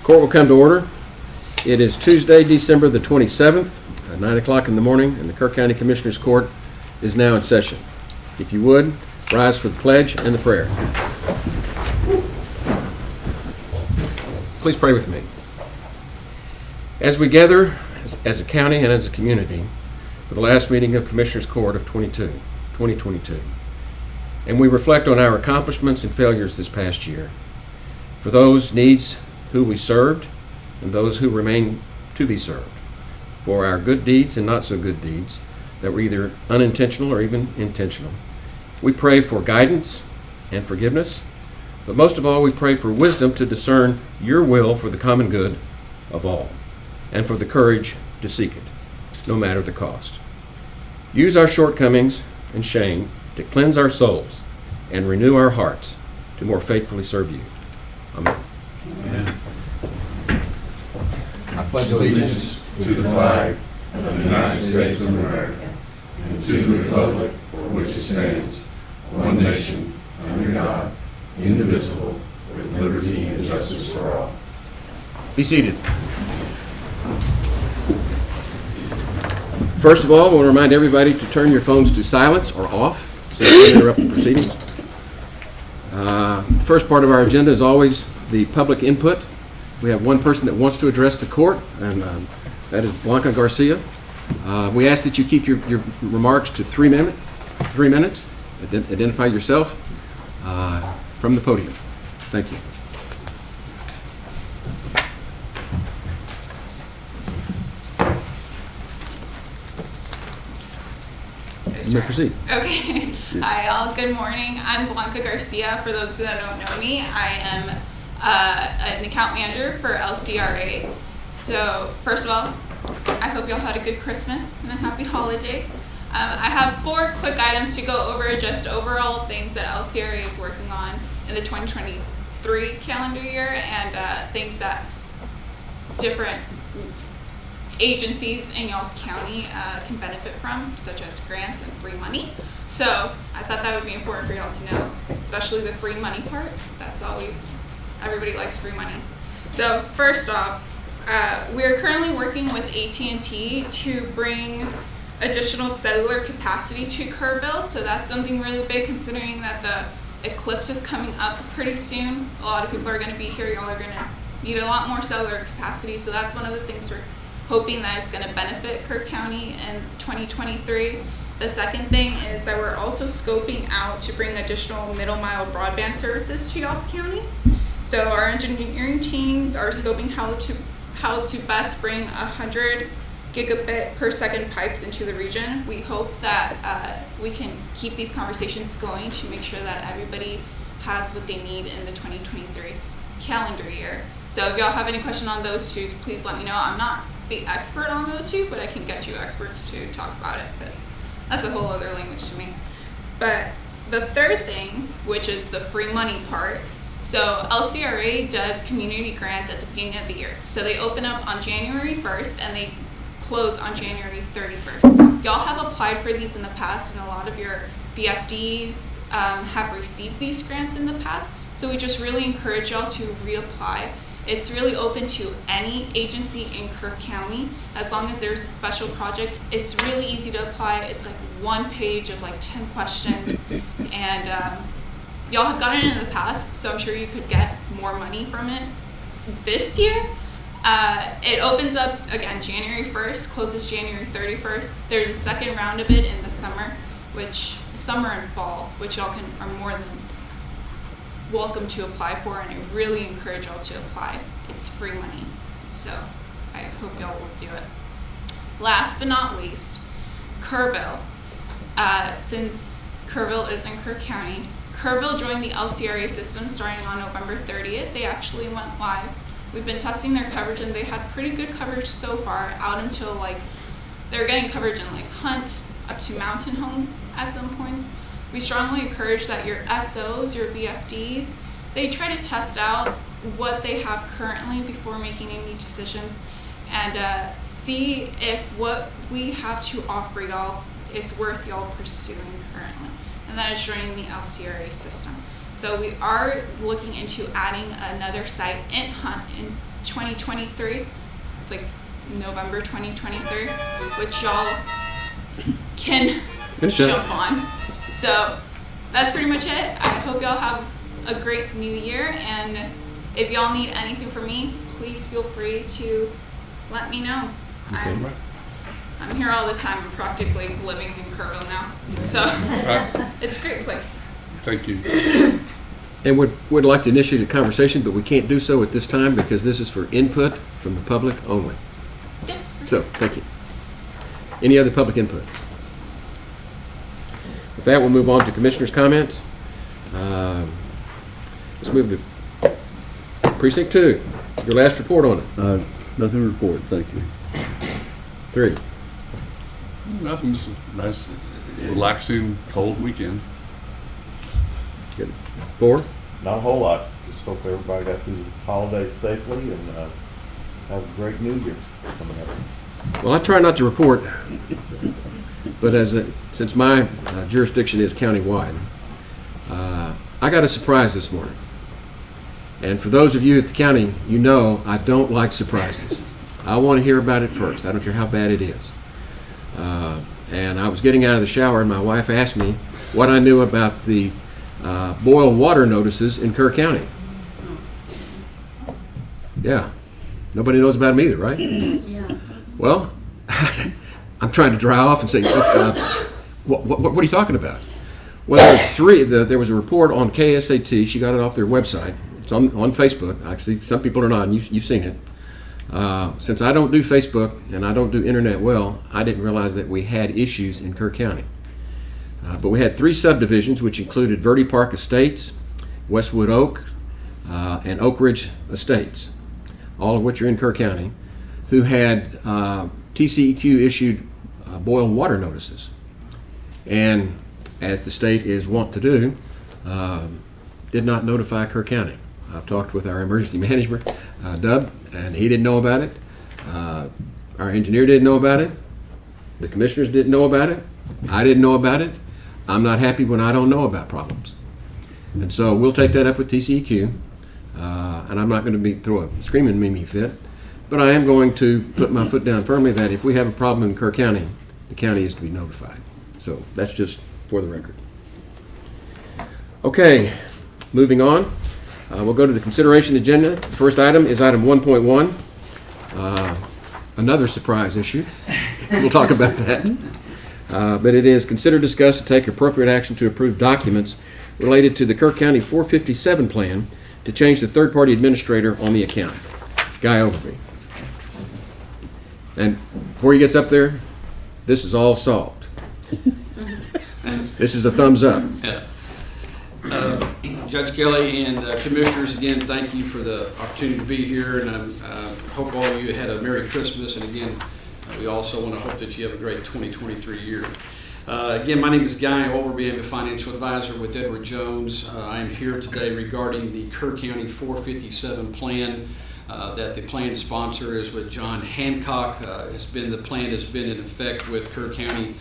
Court will come to order. It is Tuesday, December the 27th, at 9 o'clock in the morning, and the Kerr County Commissioners Court is now in session. If you would, rise for the pledge and the prayer. Please pray with me. As we gather as a county and as a community for the last meeting of Commissioners Court of 2022, and we reflect on our accomplishments and failures this past year, for those needs who we served and those who remain to be served, for our good deeds and not so good deeds that were either unintentional or even intentional. We pray for guidance and forgiveness, but most of all, we pray for wisdom to discern your will for the common good of all, and for the courage to seek it, no matter the cost. Use our shortcomings and shame to cleanse our souls and renew our hearts to more faithfully serve you. Amen. Amen. I pledge allegiance to the flag of the United States of America and to the republic for which it stands, one nation, under God, indivisible, with liberty and justice for all. Be seated. First of all, I want to remind everybody to turn your phones to silence or off so you don't interrupt the proceedings. The first part of our agenda is always the public input. We have one person that wants to address the court, and that is Blanca Garcia. We ask that you keep your remarks to 3 minutes. Identify yourself from the podium. Thank you. You may proceed. Okay. Hi, all. Good morning. I'm Blanca Garcia. For those that don't know me, I am an account manager for LCRA. So, first of all, I hope y'all had a good Christmas and a happy holiday. I have 4 quick items to go over, just overall things that LCRA is working on in the 2023 calendar year, and things that different agencies in y'all's county can benefit from, such as grants and free money. So I thought that would be important for y'all to know, especially the free money part. That's always, everybody likes free money. So first off, we are currently working with AT&T to bring additional cellular capacity to Kerrville. So that's something really big, considering that the eclipse is coming up pretty soon. A lot of people are going to be here. Y'all are going to need a lot more cellular capacity. So that's one of the things we're hoping that it's going to benefit Kerr County in 2023. The second thing is that we're also scoping out to bring additional middle mile broadband services to y'all's county. So our engineering teams are scoping how to best bring 100 gigabit per second pipes into the region. We hope that we can keep these conversations going to make sure that everybody has what they need in the 2023 calendar year. So if y'all have any question on those two, please let me know. I'm not the expert on those two, but I can get you experts to talk about it, because that's a whole other language to me. But the third thing, which is the free money part, so LCRA does community grants at the beginning of the year. So they open up on January 1st and they close on January 31st. Y'all have applied for these in the past, and a lot of your VFDs have received these grants in the past. So we just really encourage y'all to reapply. It's really open to any agency in Kerr County, as long as there's a special project. It's really easy to apply. It's like 1 page of like 10 questions, and y'all have gotten it in the past, so I'm sure you could get more money from it this year. It opens up again January 1st, closes January 31st. There's a second round of it in the summer, summer and fall, which y'all are more than welcome to apply for, and I really encourage y'all to apply. It's free money, so I hope y'all will do it. Last but not least, Kerrville. Since Kerrville is in Kerr County, Kerrville joined the LCRA system starting on November 30th. They actually went live. We've been testing their coverage, and they had pretty good coverage so far, out until like they're getting coverage in like Hunt up to Mountain Home at some points. We strongly encourage that your SOs, your VFDs, they try to test out what they have currently before making any decisions, and see if what we have to offer y'all is worth y'all pursuing currently. And that is joining the LCRA system. So we are looking into adding another site in Hunt in 2023, like November 2023, which y'all can Finish up. jump on. So that's pretty much it. I hope y'all have a great new year, and if y'all need anything from me, please feel free to let me know. Okay. I'm here all the time. I'm practically living in Kerrville now, so it's a great place. Thank you. And would like to initiate a conversation, but we can't do so at this time because this is for input from the public only. Yes. So, thank you. Any other public input? With that, we'll move on to commissioners' comments. Let's move to Precinct 2. Your last report on it. Nothing to report, thank you. 3. Nothing, just a nice, relaxing, cold weekend. Good. 4. Not a whole lot. Just hope everybody got through the holidays safely and have a great New Year coming up. Well, I try not to report, but since my jurisdiction is countywide, I got a surprise this morning. And for those of you at the county, you know I don't like surprises. I want to hear about it first. I don't care how bad it is. And I was getting out of the shower, and my wife asked me what I knew about the boil water notices in Kerr County. Yeah. Nobody knows about them either, right? Yeah. Well, I'm trying to dry off and say, what are you talking about? Well, there was a report on KSAT. She got it off their website. It's on Facebook. Actually, some people are not, and you've seen it. Since I don't do Facebook and I don't do internet well, I didn't realize that we had issues in Kerr County. But we had 3 subdivisions, which included Verde Park Estates, Westwood Oak, and Oak Ridge Estates, all of which are in Kerr County, who had TCEQ issued boil water notices. And as the state is wont to do, did not notify Kerr County. I've talked with our emergency manager, Dub, and he didn't know about it. Our engineer didn't know about it. The commissioners didn't know about it. I didn't know about it. I'm not happy when I don't know about problems. And so we'll take that up with TCEQ, and I'm not going to throw a screaming Mimi fit, but I am going to put my foot down firmly that if we have a problem in Kerr County, the county is to be notified. So that's just for the record. Okay, moving on. We'll go to the consideration agenda. The first item is item 1.1, another surprise issue. We'll talk about that. But it is consider, discuss, and take appropriate action to approve documents related to the Kerr County 457 plan to change the third-party administrator on the account. Guy Overby. And before he gets up there, this is all solved. This is a thumbs up. Yeah. Judge Kelly and Commissioners, again, thank you for the opportunity to be here, and I hope all of you had a Merry Christmas, and again, we also want to hope that you have a great 2023 year. Again, my name is Guy Overby. I'm a financial advisor with Edward Jones. I am here today regarding the Kerr County 457 plan. That the plan sponsor is with John Hancock. The plan has been in effect with Kerr County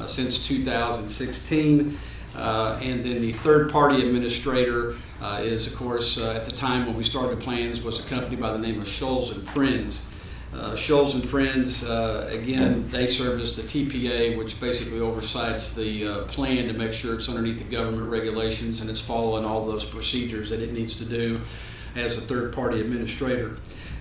since 2016. And then the third-party administrator is, of course, at the time when we started the plans, was a company by the name of Scholes and Friends. Scholes and Friends, again, they serve as the TPA, which basically oversights the plan to make sure it's underneath the government regulations and it's following all those procedures that it needs to do as a third-party administrator.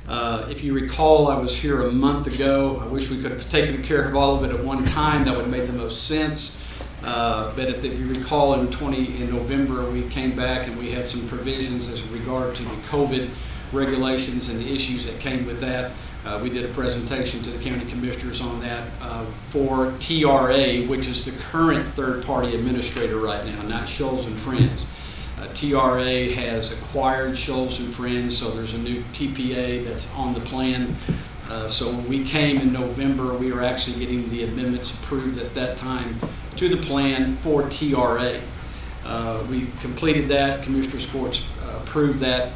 If you recall, I was here a month ago. I wish we could have taken care of all of it at one time. That would have made the most sense. But if you recall, in November, we came back and we had some provisions as regard to the COVID regulations and the issues that came with that. We did a presentation to the county commissioners on that for TRA, which is the current third-party administrator right now, not Scholes and Friends. TRA has acquired Scholes and Friends, so there's a new TPA that's on the plan. So when we came in November, we were actually getting the amendments approved at that time to the plan for TRA. We completed that. Commissioners Court approved that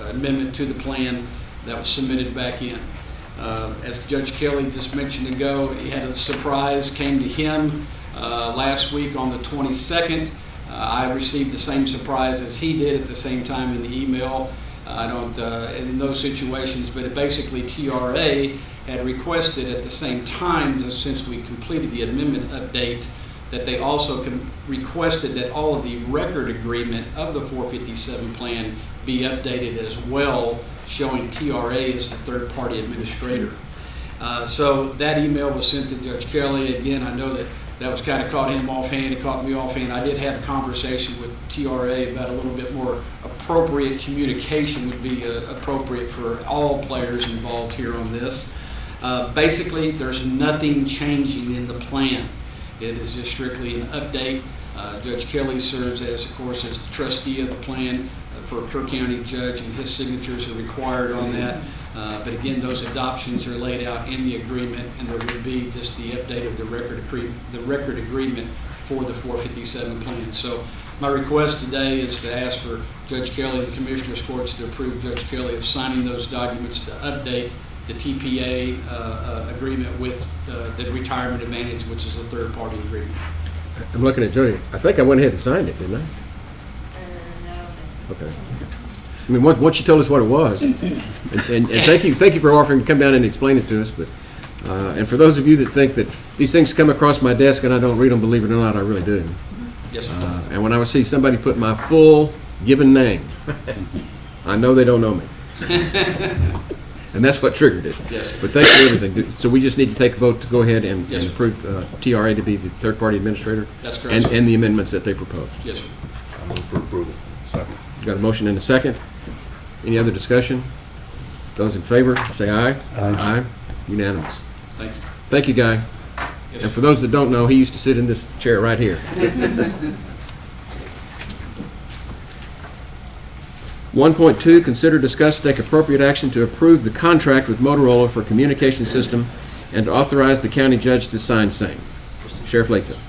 amendment to the plan that was submitted back in. As Judge Kelly just mentioned ago, he had a surprise came to him last week on the 22nd. I received the same surprise as he did at the same time in the email. I don't, in those situations, but it basically TRA had requested at the same time, since we completed the amendment update, that they also requested that all of the record agreement of the 457 plan be updated as well, showing TRA as the third-party administrator. So that email was sent to Judge Kelly. Again, I know that was kind of caught him offhand, it caught me offhand. I did have a conversation with TRA about a little bit more appropriate communication would be appropriate for all players involved here on this. Basically, there's nothing changing in the plan. It is just strictly an update. Judge Kelly serves as, of course, as the trustee of the plan for Kerr County judge, and his signatures are required on that. But again, those adoptions are laid out in the agreement, and there will be just the update of the record agreement for the 457 plan. So my request today is to ask for Judge Kelly and the Commissioners Courts to approve Judge Kelly of signing those documents to update the TPA agreement with the Retirement Advantage, which is a third-party agreement. I'm looking at Jody. I think I went ahead and signed it, didn't I? No. Okay. I mean, once you told us what it was, and thank you for offering to come down and explain it to us. But and for those of you that think that these things come across my desk and I don't read them, believe it or not, I really do. Yes, sir. And when I would see somebody put my full given name, I know they don't know me. And that's what triggered it. Yes, sir. But thanks for everything. So we just need to take a vote to go ahead and Yes, sir. approve TRA to be the third-party administrator? That's correct, sir. And the amendments that they proposed. Yes, sir. I move for approval. Second. Got a motion and a second. Any other discussion? Those in favor, say aye. Aye. Unanimous. Thank you. Thank you, Guy. Yes, And for those that don't know, he used to sit in this chair right here. 1.2, consider, discuss, take appropriate action to approve the contract with Motorola for communication system and to authorize the county judge to sign same. Sheriff Lathrop.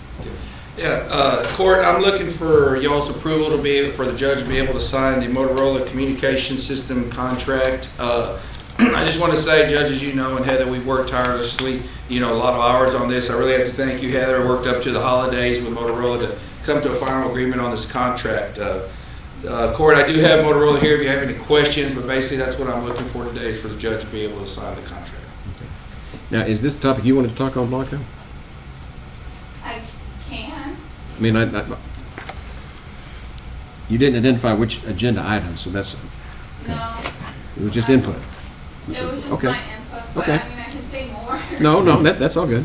Yeah, Court, I'm looking for y'all's approval to be able, for the judge to be able to sign the Motorola communication system contract. I just want to say, Judge, as you know, and Heather, we've worked tirelessly, a lot of hours on this. I really have to thank you, Heather. I worked up to the holidays with Motorola to come to a final agreement on this contract. Court, I do have Motorola here if you have any questions, but basically that's what I'm looking for today, is for the judge to be able to sign the contract. Now, is this the topic you wanted to talk on, Blanca? I can. I mean, you didn't identify which agenda item, so that's, No, it was just input. it was just Okay. my input, but Okay. I mean, I can say more. No, that's all good.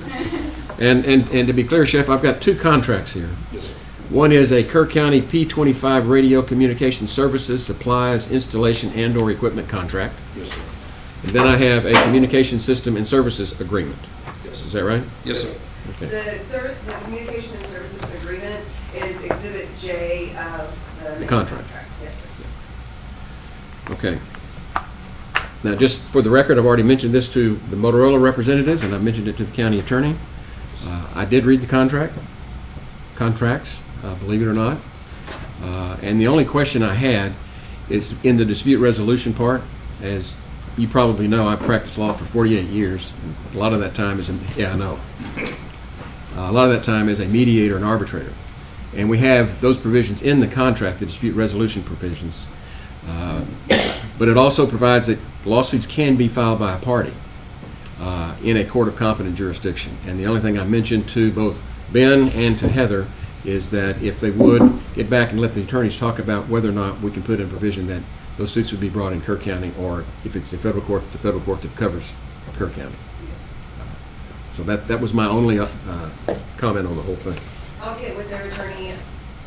And to be clear, Chef, I've got two contracts here. Yes, sir. One is a Kerr County P25 radio communication services, supplies, installation, and/or equipment contract. Yes, sir. And then I have a communication system and services agreement. Yes, Is sir. that right? Yes, sir. Okay. The communication and services agreement is Exhibit J of the main contract. Yes, sir. Okay. Now, just for the record, I've already mentioned this to the Motorola representatives, and I've mentioned it to the county attorney. I did read the contracts, believe it or not. And the only question I had is in the dispute resolution part. As you probably know, I've practiced law for 48 years. And a lot of that time is, I know. A lot of that time is a mediator and arbitrator. And we have those provisions in the contract, the dispute resolution provisions. But it also provides that lawsuits can be filed by a party in a court of competent jurisdiction. And the only thing I mentioned to both Ben and to Heather is that if they would get back and let the attorneys talk about whether or not we can put in provision that those suits would be brought in Kerr County, or if it's in federal court, the federal court that covers Kerr County. So that was my only comment on the whole thing. I'll get with their attorney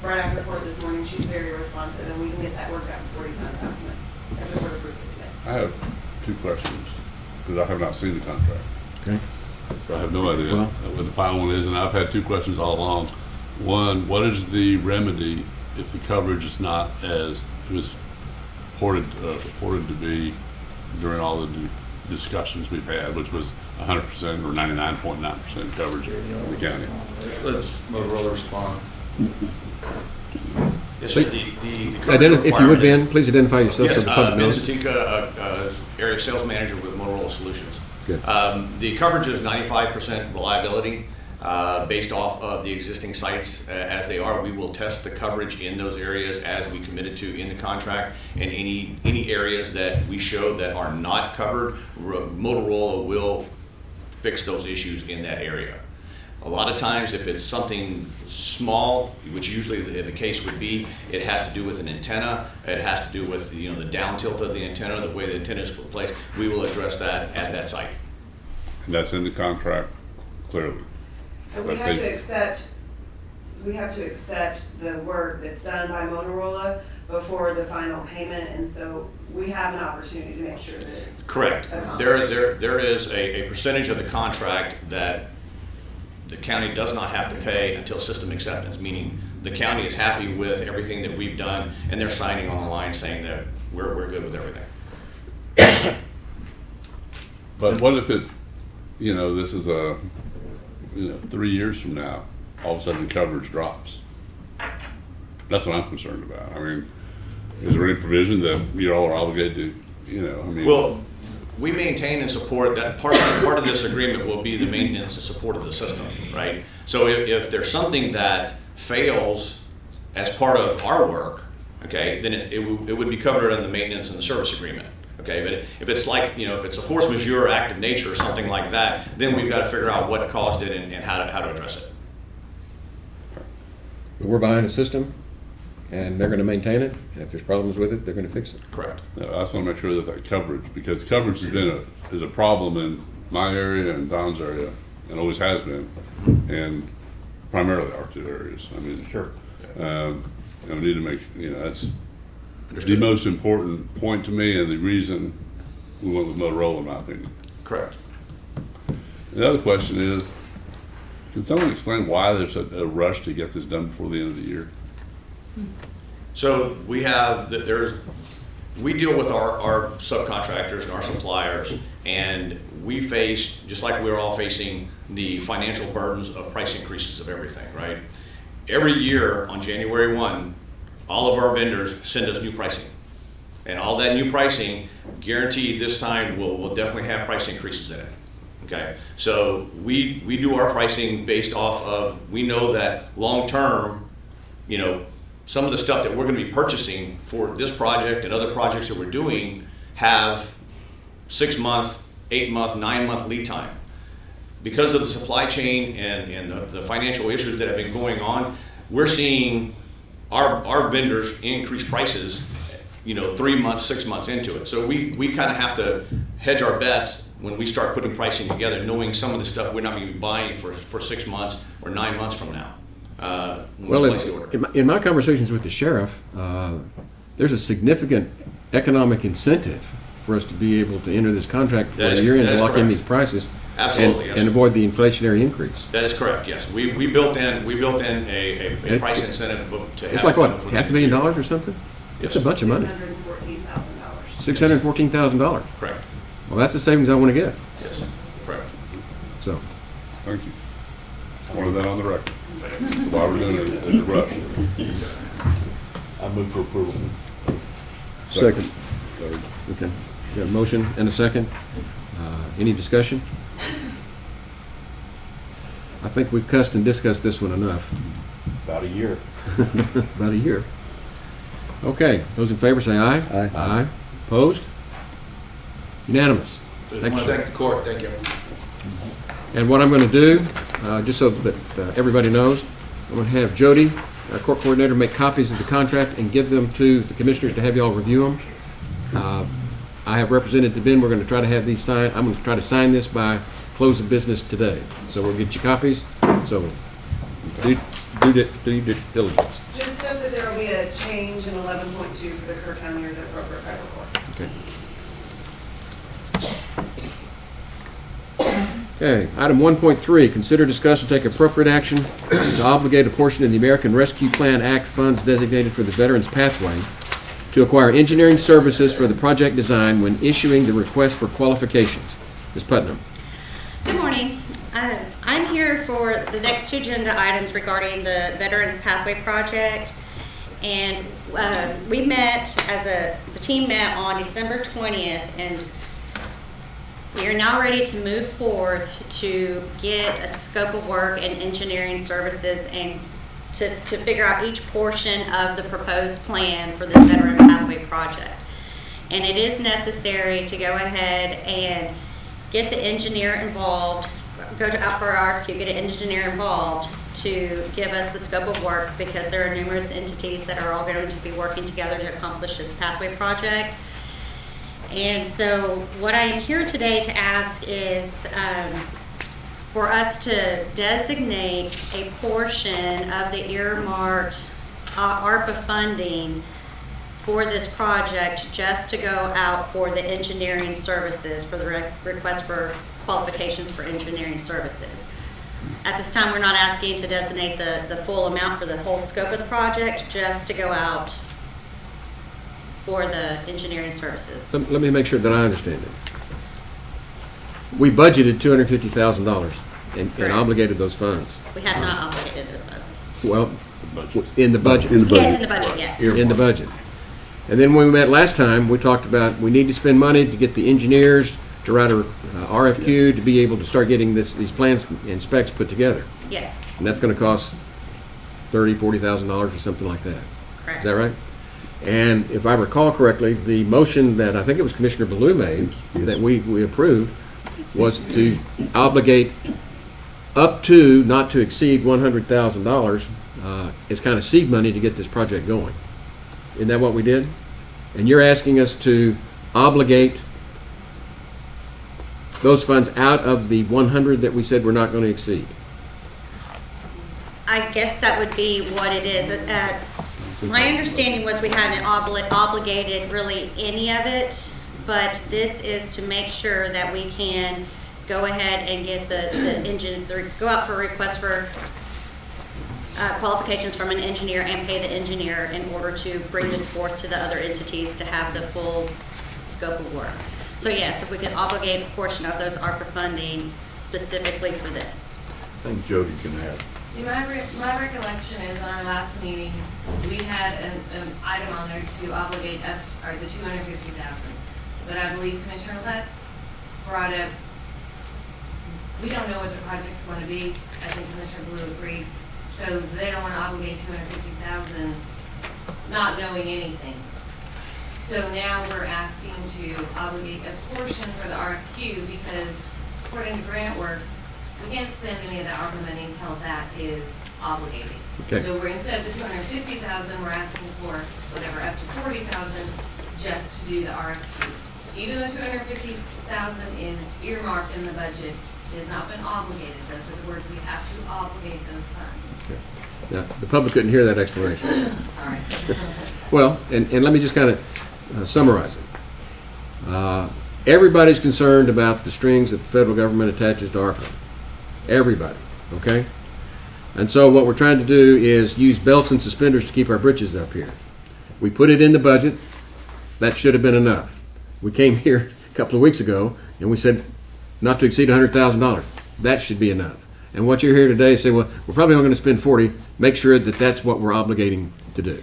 right after court this morning. She's very responsive, and we can get that worked out before you sign the document. If the court approves it today. I have two questions, because I have not seen the contract. Okay. So I have no idea Well- what the final one is, and I've had two questions all along. One, what is the remedy if the coverage is not as it was purported to be during all the discussions we've had, which was 100% or 99.9% coverage in the county? Let Motorola respond. Yes, sir. The coverage If you would, requirement Ben, please identify yourself so Yes, the public Ben knows. Zatika, Area Sales Manager with Motorola Solutions. Good. The coverage is 95% reliability. based off of the existing sites as they are. We will test the coverage in those areas as we committed to in the contract, and any areas that we show that are not covered, Motorola will fix those issues in that area. A lot of times, if it's something small, which usually the case would be, it has to do with an antenna, it has to do with the down tilt of the antenna, the way the antenna is placed. We will address that at that site. And that's in the contract, clearly. And we have to accept the work that's done by Motorola before the final payment, and so we have an opportunity to make sure that it's Correct. accomplished. There is a percentage of the contract that the county does not have to pay until system acceptance, meaning the county is happy with everything that we've done, and they're signing on the line saying that we're good with everything. But what if it, this is 3 years from now, all of a sudden the coverage drops? That's what I'm concerned about. I mean, is there any provision that you all are obligated to, Well, we maintain and support that. Part of this agreement will be the maintenance and support of the system, right? So if there's something that fails as part of our work, okay, then it would be covered in the maintenance and the service agreement. Okay, but if it's like, if it's a force majeure act of nature or something like that, then we've got to figure out what caused it and how to address it. But we're buying a system, and they're going to maintain it, and if there's problems with it, they're going to fix it. Correct. I just want to make sure that coverage, because coverage has been is a problem in my area and Don's area, and always has been, and primarily our two areas. I mean, Sure. We need to make, that's Understood. the most important point to me, and the reason we went with Motorola, in my opinion. Correct. The other question is, can someone explain why there's a rush to get this done before the end of the year? So we deal with our subcontractors and our suppliers, and we face, just like we're all facing, the financial burdens of price increases of everything, right? Every year on January 1, all of our vendors send us new pricing. And all that new pricing, guaranteed this time, will definitely have price increases in it. Okay, so we do our pricing based off of, we know that long-term, some of the stuff that we're going to be purchasing for this project and other projects that we're doing have 6-month, 8-month, 9-month lead time. Because of the supply chain and the financial issues that have been going on, we're seeing our vendors increase prices, 3 months, 6 months into it. So we kind of have to hedge our bets when we start putting pricing together, knowing some of the stuff we're not going to be buying for 6 months or 9 months from now. Well, in my conversations with the sheriff, there's a significant economic incentive for us to be able to enter this contract for a year and lock in these prices. Absolutely, yes. And avoid the inflationary increase. That is correct, yes. We built in a price incentive to have. It's like what, $500,000 or something? It's a bunch of money. $614,000. $614,000. Correct, Well, that's the savings I want to get. yes, correct. So, Thank you. I wanted that on the record. Why we're doing it is a rush. I move for approval. Second. Third. okay. Got a motion and a second. Any discussion? I think we've cussed and discussed this one enough. About a year. About a year. Okay, those in favor say aye. Aye. Aye. Opposed? Unanimous. I Thank want you, to sir. thank the court, thank you. And what I'm going to do, just so that everybody knows, I'm going to have Jody, our court coordinator, make copies of the contract and give them to the commissioners to have y'all review them. I have represented to Ben, we're going to try to have these signed, I'm going to try to sign this by close of business today. So we'll get you copies, so do due diligence. Just note that there will be a change in 11.2 for the Kerr County or the appropriate federal court. Okay, item 1.3, consider, discuss, and take appropriate action to obligate a portion of the American Rescue Plan Act funds designated for the Veterans Pathway to acquire engineering services for the project design when issuing the request for qualifications. Ms. Putnam. Good morning. I'm here for the next two agenda items regarding the Veterans Pathway Project. And we met the team met on December 20th, and We are now ready to move forth to get a scope of work and engineering services and to figure out each portion of the proposed plan for this Veteran Pathway project. And it is necessary to go ahead and get the engineer involved, out for RFQ, get an engineer involved to give us the scope of work, because there are numerous entities that are all going to be working together to accomplish this pathway project. And so what I am here today to ask is for us to designate a portion of the earmarked ARPA funding for this project just to go out for the engineering services, for the request for qualifications for engineering services. At this time, we're not asking to designate the full amount for the whole scope of the project, just to go out for the engineering services. Let me make sure that I understand it. We budgeted $250,000 and Correct. obligated those funds. We have not obligated those funds. Well, in the budget. In the Yes, in budget. the budget, yes. In the budget. And then when we met last time, we talked about we need to spend money to get the engineers to write a RFQ to be able to start getting these plans and specs put together. Yes, And that's going to cost $30,000, $40,000 or something like that. correct. Is that right? And if I recall correctly, the motion that I think it was Commissioner Ballou made, that we approved, was to obligate up to, not to exceed $100,000 as kind of seed money to get this project going. Isn't that what we did? And you're asking us to obligate those funds out of the 100 that we said we're not going to exceed. I guess that would be what it is. My understanding was we hadn't obligated really any of it, but this is to make sure that we can go ahead and get go out for a request for qualifications from an engineer and pay the engineer in order to bring this forth to the other entities to have the full scope of work. So yes, if we could obligate a portion of those ARPA funding specifically for this. I think Jody can add. See, my recollection is on our last meeting, we had an item on there to obligate up, or the $250,000. But I believe Commissioner Letts brought up, we don't know what the project's going to be. I think Commissioner Blue agreed. So they don't want to obligate $250,000, not knowing anything. So now we're asking to obligate a portion for the RFQ, because according to GrantWorks, we can't spend any of the ARPA money until that is obligated. Okay. So we're, instead of the $250,000, we're asking for whatever, up to $40,000 just to do the RFQ. Even though $250,000 is earmarked in the budget, it has not been obligated. Those are the words, we have to obligate those funds. Okay. Now, the public couldn't hear that explanation. Sorry. Well, and let me just kind of summarize it. Everybody's concerned about the strings that the federal government attaches to ARPA. Everybody, okay? And so what we're trying to do is use belts and suspenders to keep our britches up here. We put it in the budget. That should have been enough. We came here a couple of weeks ago and we said not to exceed $100,000. That should be enough. And what you're here today is say, well, we're probably only going to spend 40. Make sure that that's what we're obligating to do.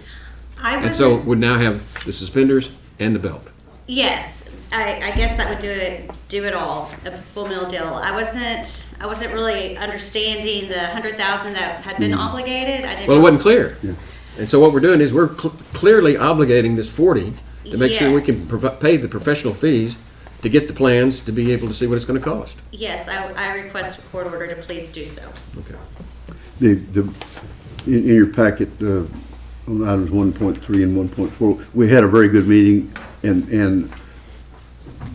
And so we now have the suspenders and the belt. Yes, I guess that would do it all, a full meal deal. I wasn't really understanding the $100,000 that had been obligated. I didn't. Well, it wasn't clear. Yeah. And so what we're doing is we're clearly obligating this 40 to make sure we can pay the professional fees to get the plans to be able to see what it's going to cost. Yes, I request a court order to please do so. Okay. In your packet, on items 1.3 and 1.4, we had a very good meeting, and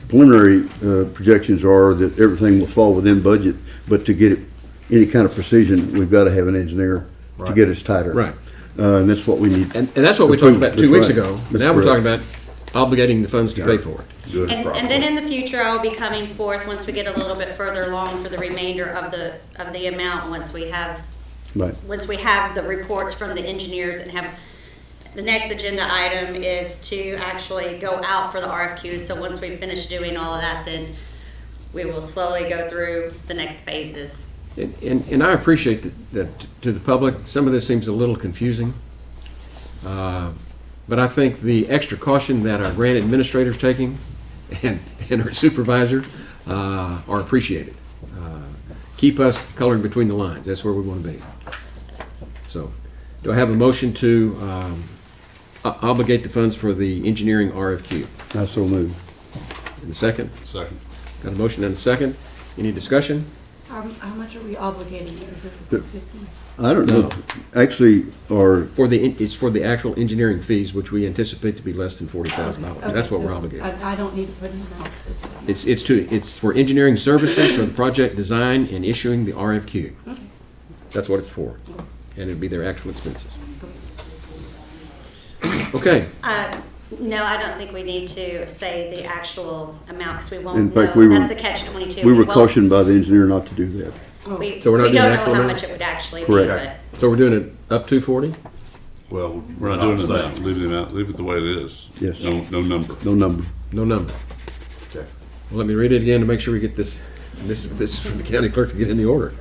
preliminary projections are that everything will fall within budget, but to get any kind of precision, we've got to have an engineer to get us tighter. Right. And that's what we need. And that's what we talked about 2 weeks That's right. ago. That's Now we're talking correct. about obligating the funds to pay for it. And then in the future, I'll be coming forth once we get a little bit further along for the remainder of the amount, once we have the reports from the engineers and have. The next agenda item is to actually go out for the RFQ. So once we finish doing all of that, then we will slowly go through the next phases. And I appreciate that to the public, some of this seems a little confusing. But I think the extra caution that our grant administrator's taking and our supervisor are appreciated. Keep us coloring between the lines. That's where we want to be. So, do I have a motion to obligate the funds for the engineering RFQ? I so move. In a second? Second. Got a motion and a second. Any discussion? How much are we obligating? Is it the 250? I don't know, actually, or, It's for the actual engineering fees, which we anticipate to be less than $40,000. That's what we're obligated. I don't need to put an amount as well. It's for engineering services for the project design and issuing the RFQ. Okay. That's what it's for. And it'd be their actual expenses. Okay. No, I don't think we need to say the actual amount because we In won't fact, know. we were- That's the catch-22. we were won't- cautioned by the engineer not to do that. We So we're not we doing don't the know actual how amount? much it would actually be, Correct. but So we're doing it up to 40? Well, We're we're not not doing saying. that, leave it the way it is. Yes. No number. No number. No number. Okay. Well, let me read it again to make sure we get this. This is from the county clerk to get in the order.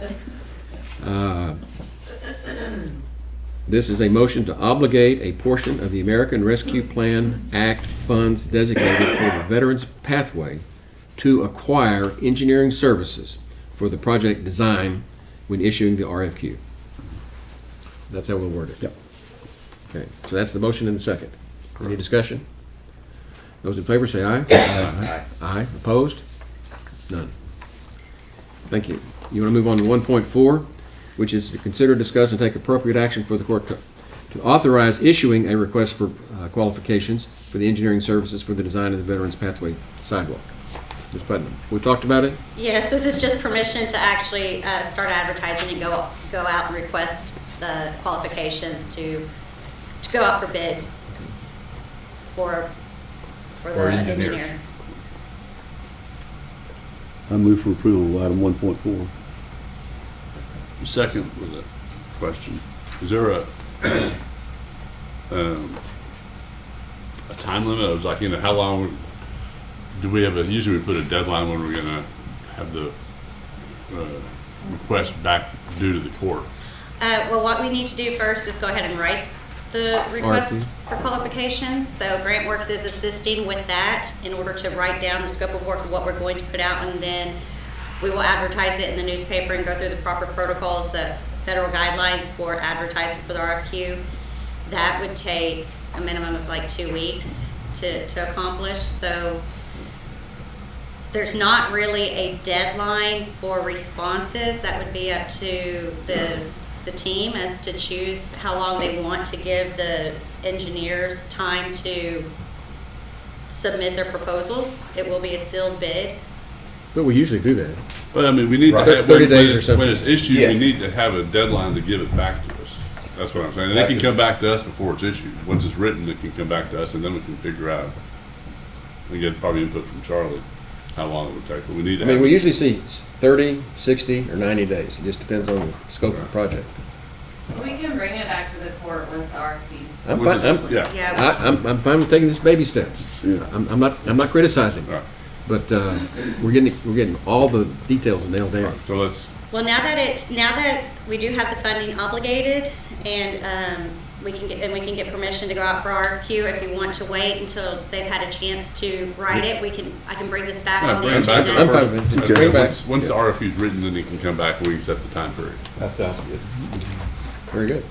This is a motion to obligate a portion of the American Rescue Plan Act funds designated for the Veterans Pathway to acquire engineering services for the project design when issuing the RFQ. That's how we'll word it. Yep. Okay, so that's the motion and the second. Any discussion? Those in favor say aye. Aye. Aye. Opposed? None. Thank you. You want to move on to 1.4, which is to consider, discuss, and take appropriate action for the court to authorize issuing a request for qualifications for the engineering services for the design of the Veterans Pathway sidewalk. Ms. Putnam, we talked about it? yes, this is just permission to actually start advertising and go out and request the qualifications to go out for bid for the engineers. engineer. I move for approval of item 1.4. Second with a question. Is there a time limit? I was like, how long do we have usually we put a deadline when we're gonna have the request back due to the court? Well, what we need to do first is go ahead and write the request RFP. for qualifications. So GrantWorks is assisting with that in order to write down the scope of work of what we're going to put out, and then we will advertise it in the newspaper and go through the proper protocols, the federal guidelines for advertising for the RFQ. That would take a minimum of like 2 weeks to accomplish. So there's not really a deadline for responses. That would be up to the team as to choose how long they want to give the engineers time to submit their proposals. It will be a sealed bid. But we usually do that. But I mean, we need to Right. have, 30 days when or something. it's issued, we Yes. need to have a deadline to give it back to us. That's what I'm saying. And it can come back to us before it's issued. Once it's written, it can come back to us, and then we can figure out, and get probably input from Charlie, how long it would take. But we need to I mean, have we it. usually see 30, 60, or 90 days. It just depends on the scope of the project. We can bring it back to the court once the RFP's. I'm Which fine, is- yeah. Yeah, I'm fine with taking this baby steps. Yeah. I'm not criticizing, Right. but we're getting all the details nailed down. So let's, well, now that we do have the funding obligated, and we can get permission to go out for RFQ. If you want to wait until they've had a chance to write it, I can bring this back yeah, on the bring it back agenda. to I'm the fine first. with it. Okay, Bring it back. Once the RFP is written, then it can come back and we can set the time period. That sounds good. Very good.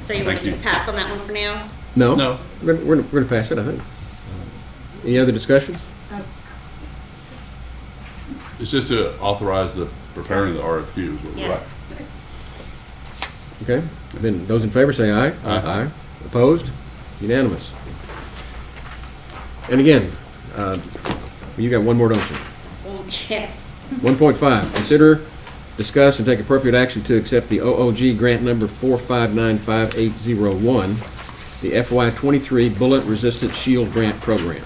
So you want Thank to just you. pass on that one for now? No? No. We're gonna pass it, I think. Any other discussion? It's just to authorize the preparing of the RFQ. is what we're- Yes. Okay, then those in favor say aye. Aye. Opposed? Unanimous. And again, you got one more, don't you? Well, yes. 1.5, consider, discuss, and take appropriate action to accept the OOG grant number 4595801, the FY23 Bullet Resistant Shield Grant Program.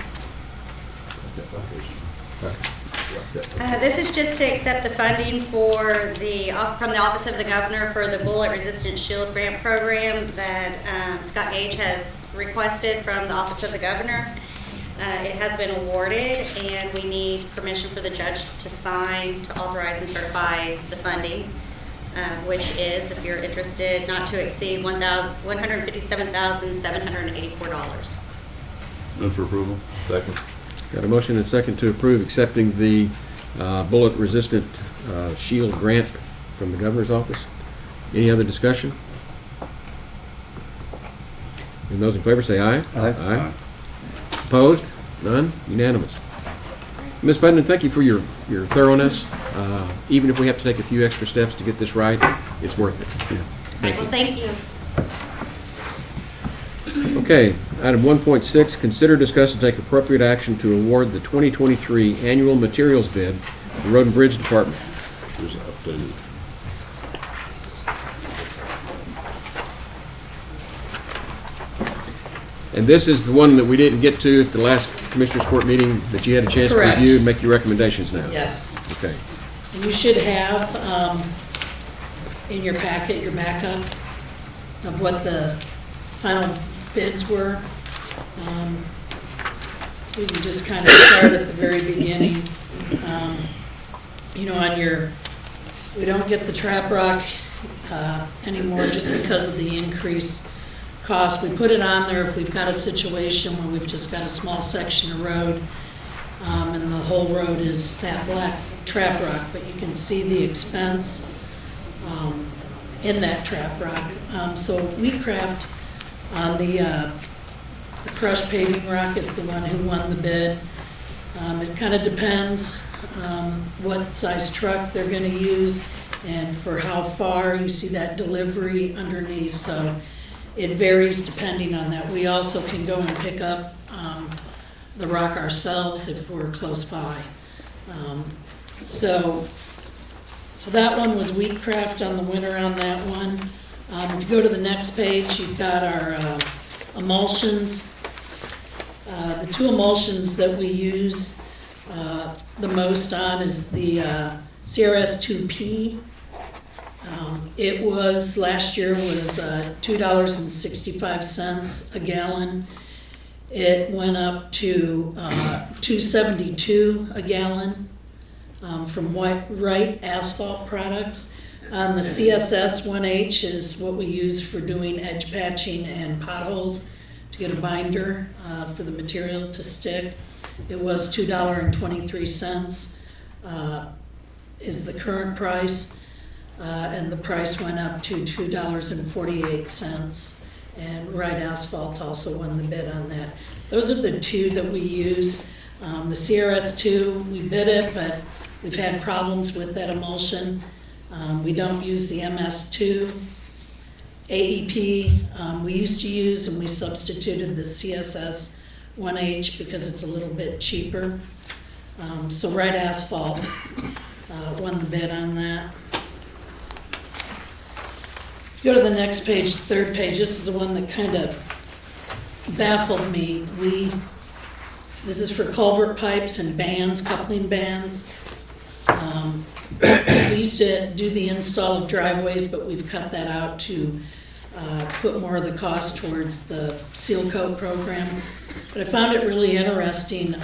This is just to accept the funding for from the Office of the Governor for the Bullet Resistant Shield Grant Program that Scott Gage has requested from the Office of the Governor. It has been awarded, and we need permission for the judge to sign, to authorize and certify the funding, which is, if you're interested, not to exceed $157,784. Move for approval. Second. Got a motion and a second to approve accepting the bullet-resistant shield grant from the governor's office. Any other discussion? And those in favor say aye. Aye. Opposed? None? Unanimous. Ms. Budden, thank you for your thoroughness. Even if we have to take a few extra steps to get this right, it's worth it. All right, well, thank you. Okay, item 1.6, consider, discuss, and take appropriate action to award the 2023 annual materials bid to the Road and Bridge Department. Here's an updated. And this is the one that we didn't get to at the last Commissioners Court meeting that you had a chance to Correct. review and make your recommendations now. Yes. Okay. And you should have in your packet, your backup of what the final bids were. We can just kind of start at the very beginning. You know, on your, we don't get the trap rock anymore just because of the increased cost. We put it on there if we've got a situation where we've just got a small section of road and the whole road is that black trap rock, but you can see the expense in that trap rock. So Wheatcraft on the crushed paving rock is the one who won the bid. It kind of depends what size truck they're going to use and for how far. You see that delivery underneath, so it varies depending on that. We also can go and pick up the rock ourselves if we're close by. So that one was Wheatcraft on the winner on that one. If you go to the next page, you've got our emulsions. The two emulsions that we use the most on is the CRS2P. It was, last year was $2.65 a gallon. It went up to $2.72 a gallon from Wright Asphalt Products. The CSS 1H is what we use for doing edge patching and potholes to get a binder for the material to stick. It was $2.23 is the current price. And the price went up to $2.48, and Wright Asphalt also won the bid on that. Those are the two that we use. The CRS2, we bid it, but we've had problems with that emulsion. We don't use the MS2. AEP, we used to use, and we substituted the CSS 1H because it's a little bit cheaper. So Wright Asphalt won the bid on that. Go to the next page, third page. This is the one that kind of baffled me. This is for culvert pipes and bands, coupling bands. We used to do the install of driveways, but we've cut that out to put more of the cost towards the seal coat program. But I found it really interesting.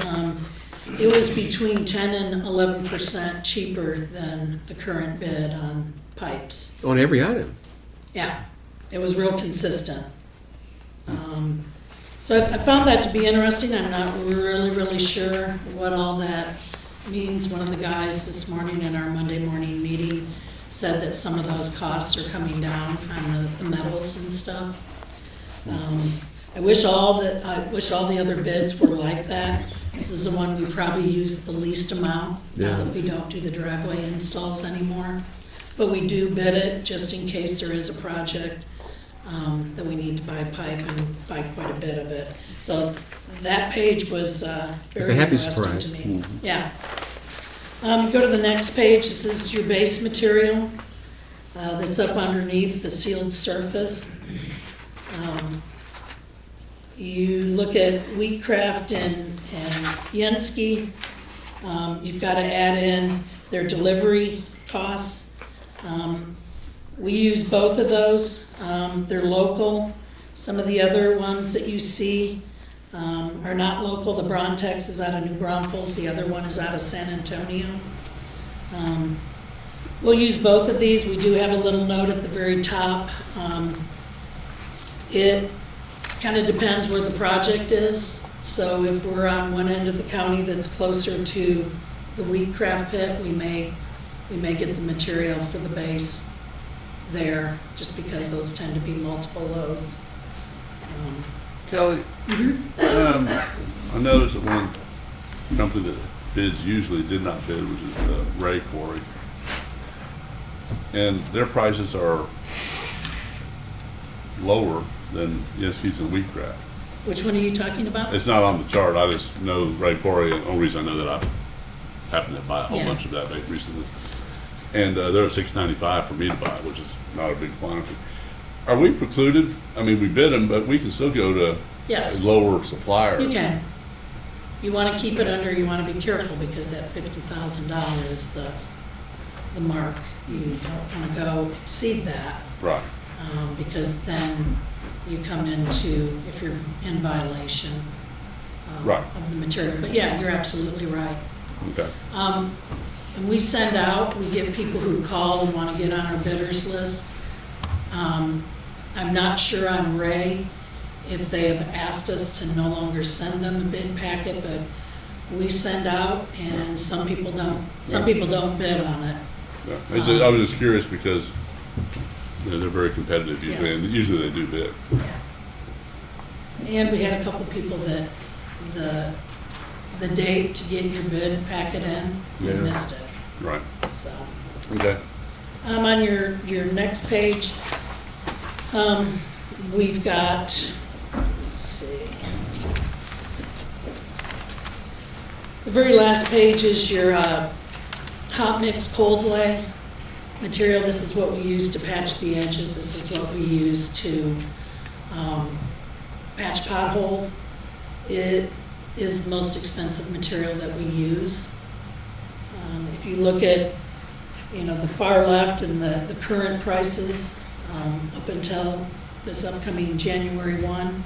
It was between 10 and 11% cheaper than the current bid on pipes. On every item. Yeah, it was real consistent. So I found that to be interesting. I'm not really sure what all that means. One of the guys this morning in our Monday morning meeting said that some of those costs are coming down on the metals and stuff. I wish all the other bids were like that. This is the one we probably use the least amount, now that we don't do the driveway installs anymore. But we do bid it just in case there is a project that we need to buy pipe and buy quite a bit of it. So that page was very interesting to me. Yeah. Go to the next page. This is your base material that's up underneath the sealed surface. You look at Wheatcraft and Yenski. You've got to add in their delivery costs. We use both of those. They're local. Some of the other ones that you see are not local. The Brontex is out of New Braunfels. The other one is out of San Antonio. We'll use both of these. We do have a little note at the very top. It kind of depends where the project is. So if we're on one end of the county that's closer to the wheat craft pit, we may get the material for the base there, just because those tend to be multiple loads. Kelly, I noticed that one company that bids usually did not bid, which is Ray Quarry. And their prices are lower than Yeski's and Wheatcraft. Which one are you talking about? It's not on the chart, I just know Ray Quarry, and the only reason I know that I happened to buy a whole Yeah. bunch of that recently. And they're $6.95 for me to buy, which is not a big quantity. Are we precluded? I mean, we bid them, but we can still go to Yes. a lower supplier. You can. You want to keep it under, you want to be careful, because that $50,000 is the mark. You don't want to go exceed that, Right, because then you come into, if you're in violation Right. of the material. But yeah, you're absolutely right. okay. And we send out, we get people who call and want to get on our bidders list. I'm not sure on Ray if they have asked us to no longer send them a bid packet, but we send out, and some people don't bid on it. Yeah. I was just curious because they're very competitive usually, Yes. and usually they do bid. And we had a couple people that the date to get your bid packet in, we Yeah. missed it, Right, so. okay. On your next page, we've got, let's see. The very last page is your hot mix cold lay material. This is what we use to patch the edges. This is what we use to patch potholes. It is the most expensive material that we use. If you look at, the far left and the current prices up until this upcoming January 1,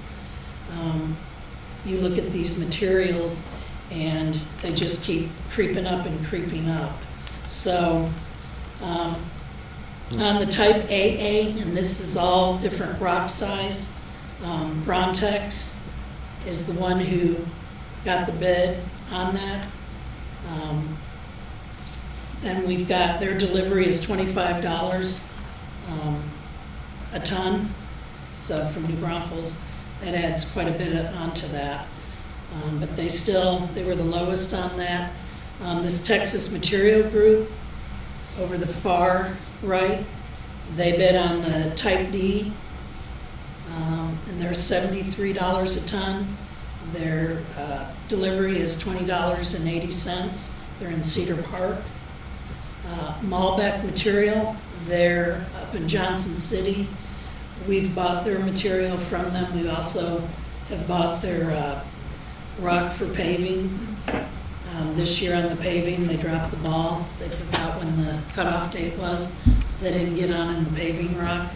you look at these materials and they just keep creeping up and creeping up. So on the type AA, and this is all different rock size, Brontex is the one who got the bid on that. Then we've got, their delivery is $25 a ton. So from New Braunfels, that adds quite a bit onto that. But they were the lowest on that. This Texas Material Group, over the far right, they bid on the Type D, and they're $73 a ton. Their delivery is $20.80. They're in Cedar Park. Malbec Material, they're up in Johnson City. We've bought their material from them. We also have bought their rock for paving. This year on the paving, they dropped the ball. They forgot when the cutoff date was, so they didn't get on in the paving rock.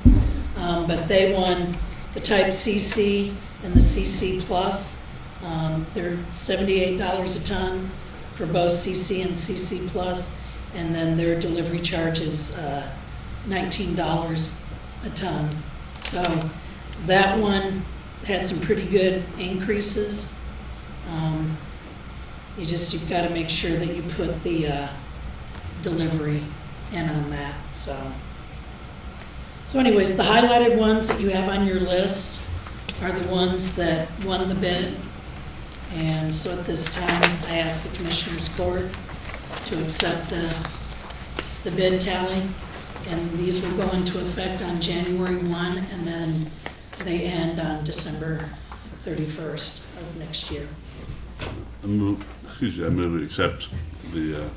But they won the Type CC and the CC Plus. They're $78 a ton for both CC and CC Plus, and then their delivery charge is $19 a ton. So that one had some pretty good increases. You've got to make sure that you put the delivery in on that. So anyways, the highlighted ones that you have on your list are the ones that won the bid. And so at this time, I ask the Commissioners Court to accept the bid tally. And these will go into effect on January 1, and then they end on December 31st of next year. I move to accept the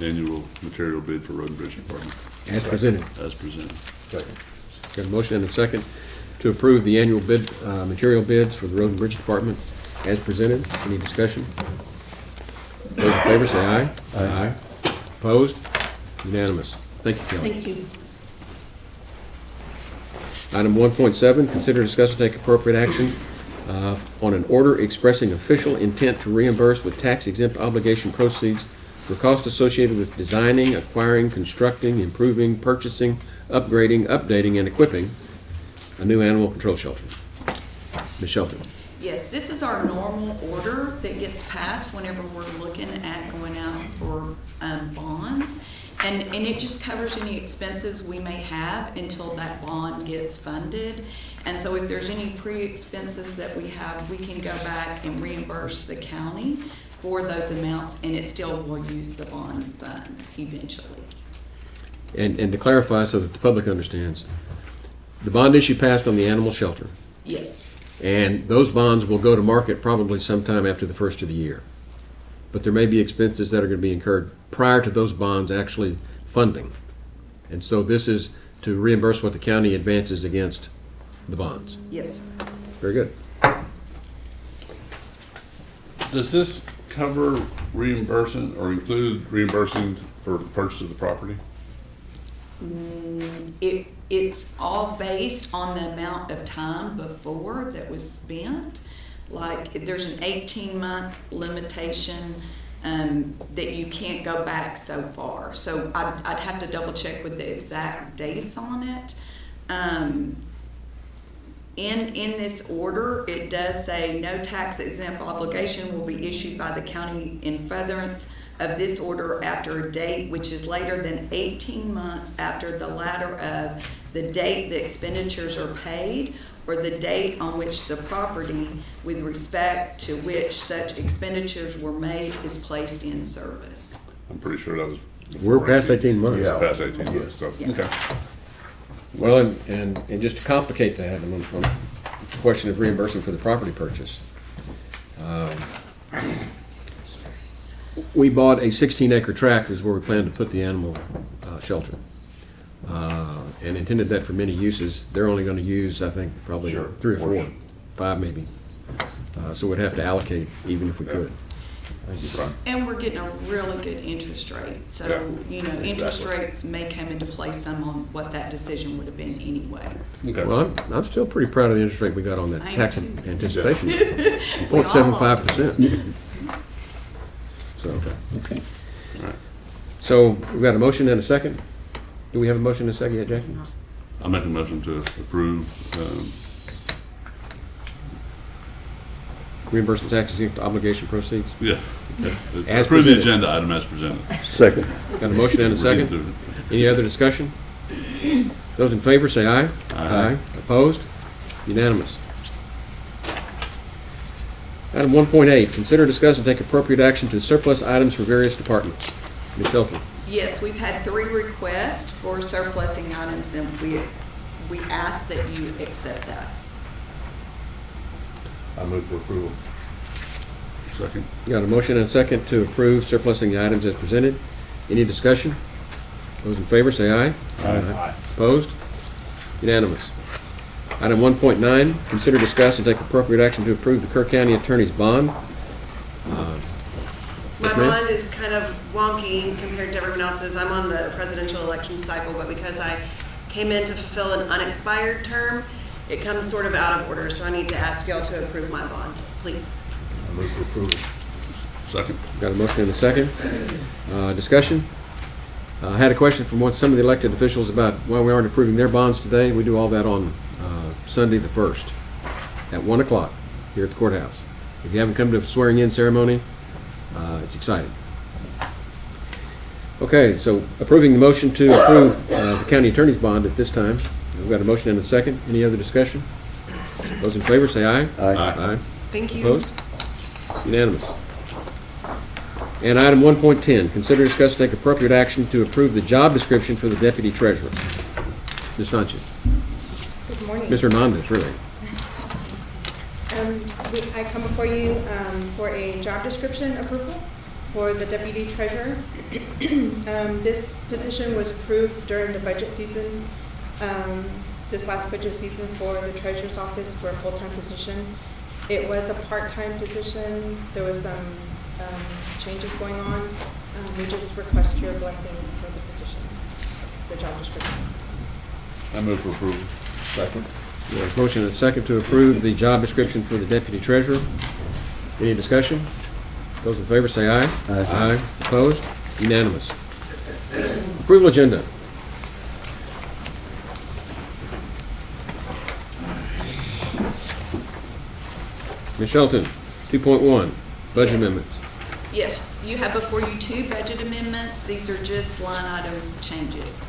annual material bid for Road and Bridge Department. As presented. As presented. Got a motion and a second to approve the annual bid, material bids for the Road and Bridge Department as presented. Any discussion? Those in favor say aye. Aye. Opposed? Unanimous. Thank you, Kelly. Thank you. Item 1.7, consider, discuss, and take appropriate action on an order expressing official intent to reimburse with tax-exempt obligation proceeds for costs associated with designing, acquiring, constructing, improving, purchasing, upgrading, updating, and equipping a new animal control shelter. Ms. Shelton. Yes, this is our normal order that gets passed whenever we're looking at going out for bonds. And it just covers any expenses we may have until that bond gets funded. And so if there's any pre-expenses that we have, we can go back and reimburse the county for those amounts, and it still will use the bond funds eventually. And to clarify so that the public understands, the bond issue passed on the animal shelter, Yes, and those bonds will go to market probably sometime after the first of the year. But there may be expenses that are going to be incurred prior to those bonds actually funding. And so this is to reimburse what the county advances against the bonds. yes. Very good. Does this cover reimbursing or include reimbursing for the purchase of the property? It's all based on the amount of time before that was spent. Like, there's an 18-month limitation that you can't go back so far. So I'd have to double check with the exact dates on it. In this order, it does say no tax exempt obligation will be issued by the county in furtherance of this order after a date which is later than 18 months after the latter of the date the expenditures are paid or the date on which the property with respect to which such expenditures were made is placed in service. I'm pretty sure that was. We're past 18 months. Yeah. Past 18 months, so, Yeah. okay. Well, and just to complicate that, on the question of reimbursing for the property purchase, we bought a 16-acre tract, is where we planned to put the animal shelter, and intended that for many uses. They're only going to use, I think, probably 3 or 4, 5 maybe. So we'd have to allocate even if we could. Thank you, Brian. And we're getting a really good interest rate. So, you know, interest rates may come into play some on what that decision would have been anyway. Okay. Well, I'm still pretty proud of the interest rate we got on that I am tax too. anticipation. We all 0.75%. So, so we've got a motion and a second. Do we have a motion and a second yet, Jackie? I'll make a motion to approve, Reimburse the tax exempt obligation proceeds? yeah. As Approve the presented. agenda item as presented. Second. Got a motion and a second. Any other discussion? Those in favor say aye. Aye. Opposed? Unanimous. Item 1.8, consider, discuss, and take appropriate action to surplus items for various departments. Ms. Shelton. Yes, we've had 3 requests for surplusing items, and we ask that you accept that. I move for approval. Second. Got a motion and a second to approve surplusing the items as presented. Any discussion? Those in favor say aye. Aye. Opposed? Unanimous. Item 1.9, consider, discuss, and take appropriate action to approve the Kerr County Attorney's bond. My Yes, ma'am? bond is kind of wonky compared to everyone else's. I'm on the presidential election cycle, but because I came in to fulfill an unexpired term, it comes sort of out of order, so I need to ask y'all to approve my bond, please. I move for approval. Second. Got a motion and a second. Discussion? I had a question from some of the elected officials about why we aren't approving their bonds today. We do all that on Sunday the 1st at 1 o'clock here at the courthouse. If you haven't come to the swearing-in ceremony, it's exciting. Okay, so approving the motion to approve the county attorney's bond at this time. We've got a motion and a second. Any other discussion? Those in favor say aye. Aye. Thank you. Opposed? Unanimous. And item 1.10, consider, discuss, and take appropriate action to approve the job description for the deputy treasurer. Ms. Sanchez. Good morning. Ms. Hernandez, really. I come before you for a job description approval for the deputy treasurer. This position was approved during the budget season, this last budget season for the treasurer's office for a full-time position. It was a part-time position. There was some changes going on. We just request your blessing for the position, the job description. I move for approval. Second. We have a motion and a second to approve the job description for the deputy treasurer. Any discussion? Those in favor say aye. Aye. Opposed? Unanimous. Approval agenda. Ms. Shelton, 2.1, Budget amendments. Yes, you have before you 2 budget amendments. These are just line item changes.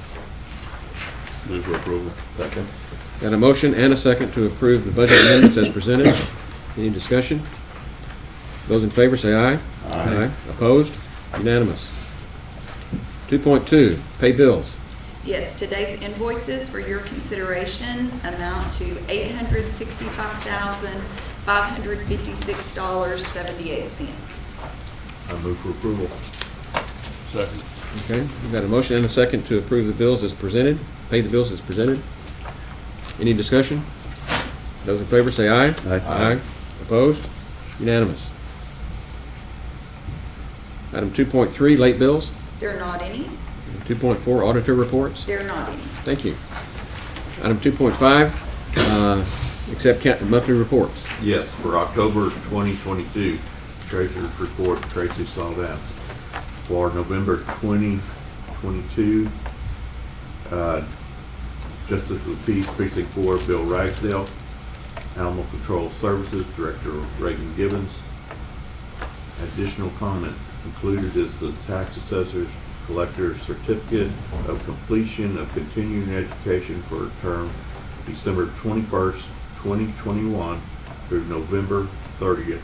Move for approval. Second. Got a motion and a second to approve the budget amendments as presented. Any discussion? Those in favor say aye. Aye. Opposed? Unanimous. 2.2, pay bills. Yes, today's invoices for your consideration amount to $865,556.78. I move for approval. Second. Okay, we've got a motion and a second to approve the bills as presented, pay the bills as presented. Any discussion? Those in favor say aye. Aye. Opposed? Unanimous. Item 2.3, late bills. There are not any. 2.4, auditor reports. There are not any. Thank you. Item 2.5, accept monthly reports. Yes, for October 2022, Treasurer's Report, Tracy Saldown. For November 2022, Justice of the Peace, Precinct 4, Bill Ragsdale. Animal Control Services, Director Reagan Gibbons. Additional comments included is the tax assessor's collector's certificate of completion of continuing education for a term December 21st, 2021 through November 30th,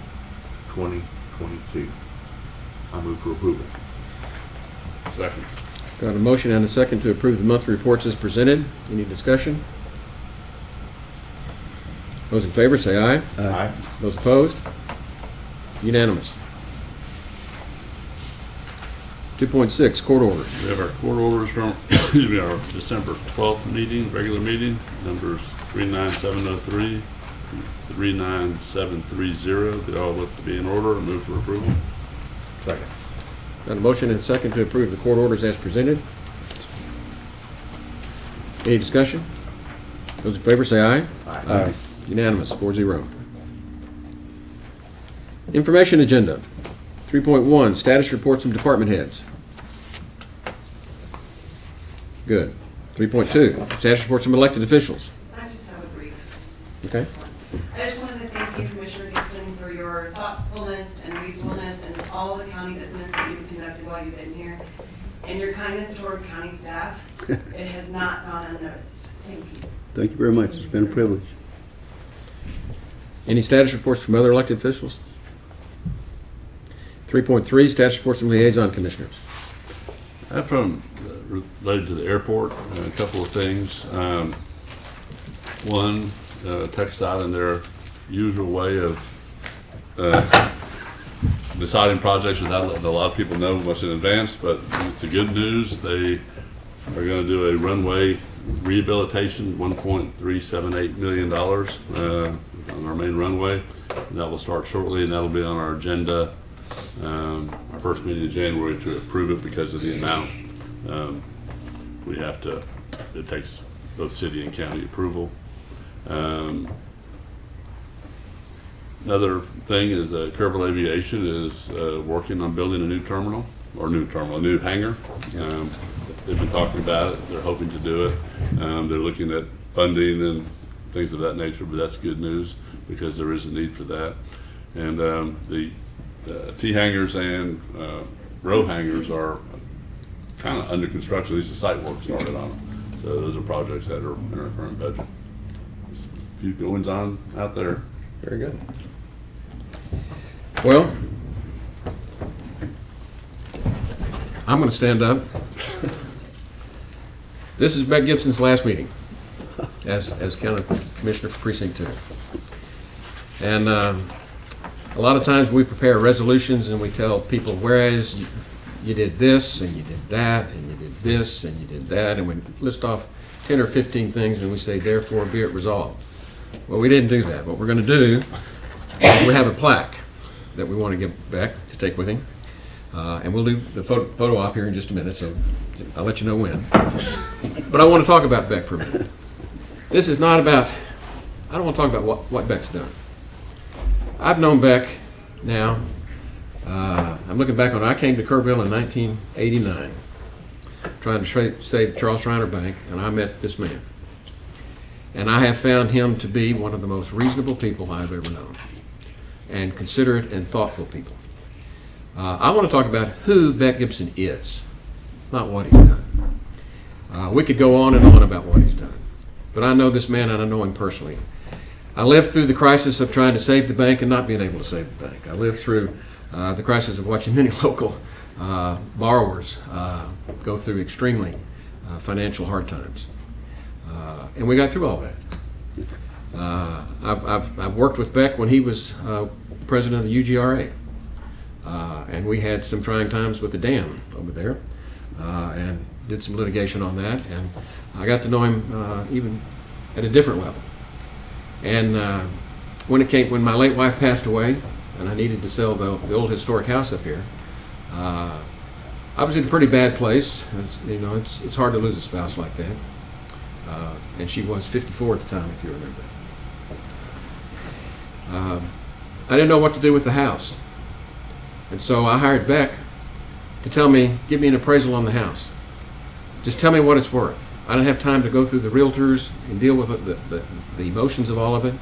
2022. I move for approval. Second. Got a motion and a second to approve the monthly reports as presented. Any discussion? Those in favor say aye. Aye. Those opposed? Unanimous. 2.6, court orders. We have our court orders from excuse me, our December 12th meeting, regular meeting, numbers 39703, 39730. They all look to be in order. Move for approval. Second. Got a motion and a second to approve the court orders as presented. Any discussion? Those in favor say aye. Aye. Unanimous, 4-0. Information agenda. 3.1, status reports from department heads. Good. 3.2, status reports from elected officials. I just have a brief. Okay. I just wanted to thank you, Commissioner Gibson, for your thoughtfulness and reasonableness and all the county business that you've conducted while you've been here, and your kindness toward county staff. It has not gone unnoticed. Thank you. Thank you very much. It's been a privilege. Any status reports from other elected officials? 3.3, status reports from liaison commissioners. From related to the airport, a couple of things. One, TxDOT in their usual way of deciding projects without letting a lot of people know much in advance, but it's a good news. They are going to do a runway rehabilitation, $1.378 million on our main runway. And that will start shortly, and that'll be on our agenda, our first meeting in January, to approve it because of the amount. We have to, it takes both city and county approval. Another thing is Kerr Aviation is working on building a new hangar. They've been talking about it. They're hoping to do it. They're looking at funding and things of that nature, but that's good news because there is a need for that. And the T hangars and row hangars are kind of under construction. At least the site work started on them. So those are projects that are in our current budget. Just a few goings on out there. Very good. Well, I'm going to stand up. This is Beck Gibson's last meeting as County Commissioner for Precinct 2. And a lot of times we prepare resolutions and we tell people, whereas you did this and you did that and you did this and you did that, and we list off 10 or 15 things and we say, therefore be it resolved. Well, we didn't do that. What we're going to do is we have a plaque that we want to give Beck to take with him. And we'll do the photo op here in just a minute, so I'll let you know when. But I want to talk about Beck for a minute. This is not about, I don't want to talk about what Beck's done. I've known Beck now, I'm looking back on it, I came to Kerrville in 1989, trying to save Charles Schreiner Bank, and I met this man. And I have found him to be one of the most reasonable people I've ever known, and considerate and thoughtful people. I want to talk about who Beck Gibson is, not what he's done. We could go on and on about what he's done, but I know this man and I know him personally. I lived through the crisis of trying to save the bank and not being able to save the bank. I lived through the crisis of watching many local borrowers go through extremely financial hard times. And we got through all that. I've worked with Beck when he was president of the UGRA. And we had some trying times with the dam over there and did some litigation on that. And I got to know him even at a different level. And when my late wife passed away and I needed to sell the old historic house up here, I was in a pretty bad place. As, you know, it's hard to lose a spouse like that. And she was 54 at the time, if you remember. I didn't know what to do with the house. And so I hired Beck to give me an appraisal on the house. Just tell me what it's worth. I didn't have time to go through the realtors and deal with the emotions of all of it.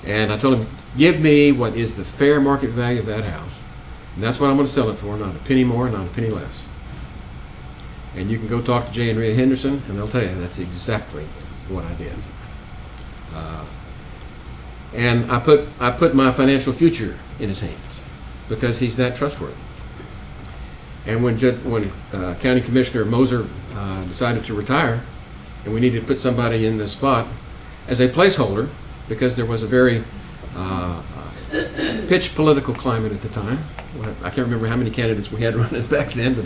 And I told him, give me what is the fair market value of that house. And that's what I'm going to sell it for, not a penny more, not a penny less. And you can go talk to Jay and Rhea Henderson, and they'll tell you that's exactly what I did. And I put my financial future in his hands because he's that trustworthy. And when County Commissioner Moser decided to retire, and we needed to put somebody in the spot as a placeholder because there was a very pitched political climate at the time. I can't remember how many candidates we had running back then, but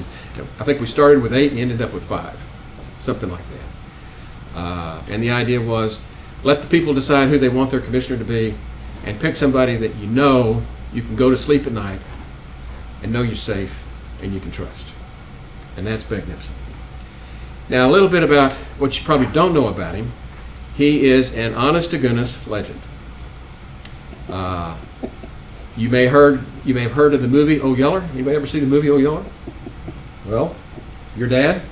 I think we started with 8 and ended up with 5, something like that. And the idea was, let the people decide who they want their commissioner to be, and pick somebody that you know you can go to sleep at night and know you're safe and you can trust. And that's Beck Gibson. Now, a little bit about what you probably don't know about him. He is an honest-to-goodness legend. You may have heard of the movie Oh Yeller. Anybody ever see the movie Oh Yeller? Well, your dad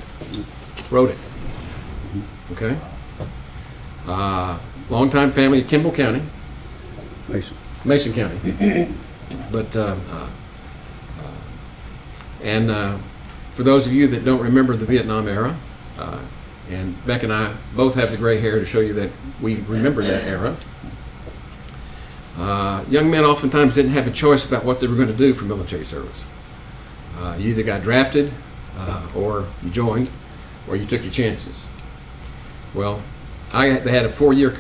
wrote it. Okay. Longtime family of Kimball County. Mason County. But for those of you that don't remember the Vietnam era, and Beck and I both have the gray hair to show you that we remember that era. Young men oftentimes didn't have a choice about what they were going to do for military service. You either got drafted, or you joined, or you took your chances. Well, they had a 4-year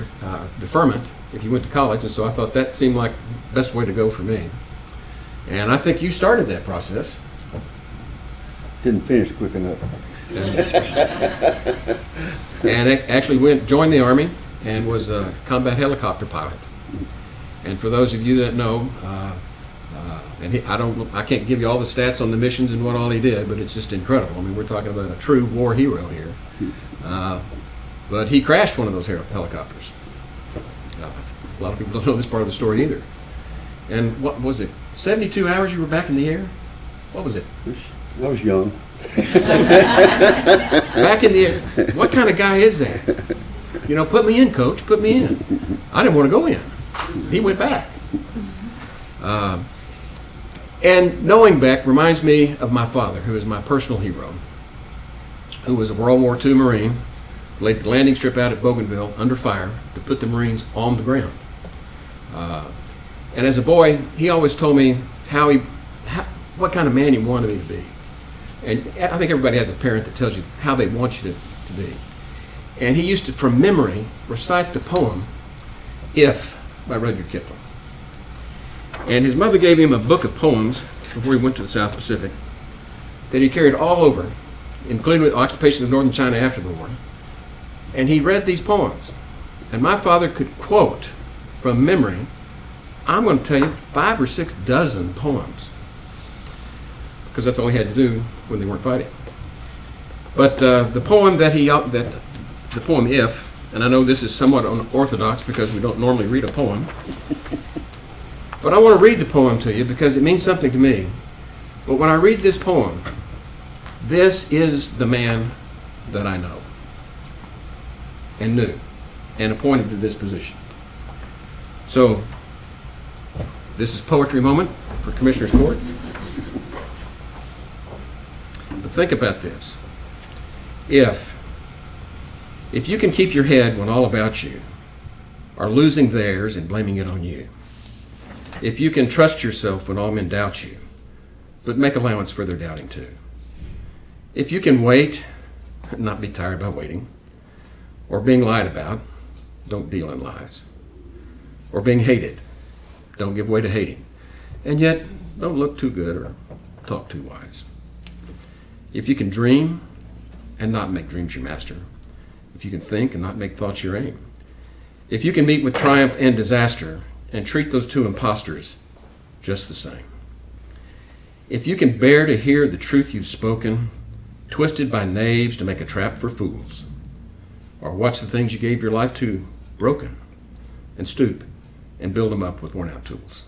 deferment if you went to college, and so I thought that seemed like the best way to go for me. And I think you started that process. Didn't finish quick enough. And actually joined the Army and was a combat helicopter pilot. And for those of you that know, I can't give you all the stats on the missions and what all he did, but it's just incredible. I mean, we're talking about a true war hero here. But he crashed one of those helicopters. A lot of people don't know this part of the story either. And what was it, 72 hours you were back in the air? What was it? I was young. Back in the air. What kind of guy is that? You know, put me in, coach, put me in. I didn't want to go in. He went back. And knowing Beck reminds me of my father, who is my personal hero, who was a World War II Marine, laid the landing strip out at Bougainville under fire to put the Marines on the ground. And as a boy, he always told me what kind of man he wanted me to be. And I think everybody has a parent that tells you how they want you to be. And he used to, from memory, recite the poem, If, by Rudyard Kipling. And his mother gave him a book of poems before he went to the South Pacific that he carried all over, including with the occupation of northern China after the war. And he read these poems. And my father could quote from memory, I'm going to tell you, 5 or 6 dozen poems. Because that's all he had to do when they weren't fighting. But the poem the poem If, and I know this is somewhat unorthodox because we don't normally read a poem, but I want to read the poem to you because it means something to me. But when I read this poem, this is the man that I know and knew and appointed to this position. So, this is poetry moment for Commissioner's Court. think about this. If you can keep your head when all about you are losing theirs and blaming it on you, if you can trust yourself when all men doubt you, but make allowance for their doubting too, if you can wait and not be tired by waiting, or being lied about, don't deal in lies, or being hated, don't give way to hating, and yet don't look too good or talk too wise. If you can dream and not make dreams your master, if you can think and not make thoughts your aim, if you can meet with triumph and disaster and treat those two impostors just the same, if you can bear to hear the truth you've spoken, twisted by knaves to make a trap for fools, or watch the things you gave your life to broken and stoop and build them up with worn-out tools.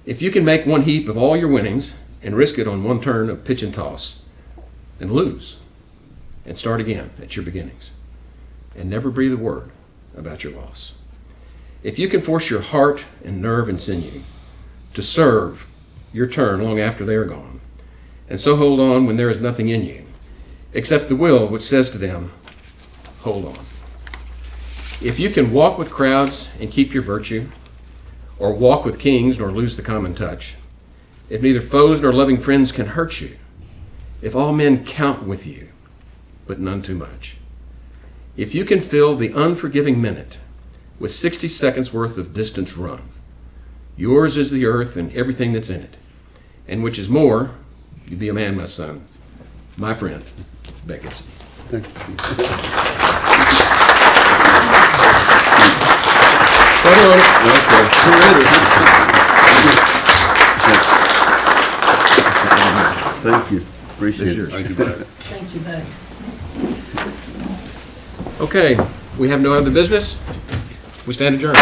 If you can make one heap of all your winnings and risk it on one turn of pitch and toss and lose and start again at your beginnings and never breathe a word about your loss. If you can force your heart and nerve and sinew to serve your turn long after they are gone, and so hold on when there is nothing in you except the will which says to them, hold on. If you can walk with crowds and keep your virtue, or walk with kings nor lose the common touch, if neither foes nor loving friends can hurt you, if all men count with you, but none too much, if you can fill the unforgiving minute with 60 seconds worth of distance run, yours is the earth and everything that's in it, and which is more, you be a man, my son, my friend, Beck Gibson. Thank you. Thank you. Appreciate it. Thank you, Brad. Thank you, Beck. Okay, we have no other business. We stand adjourned.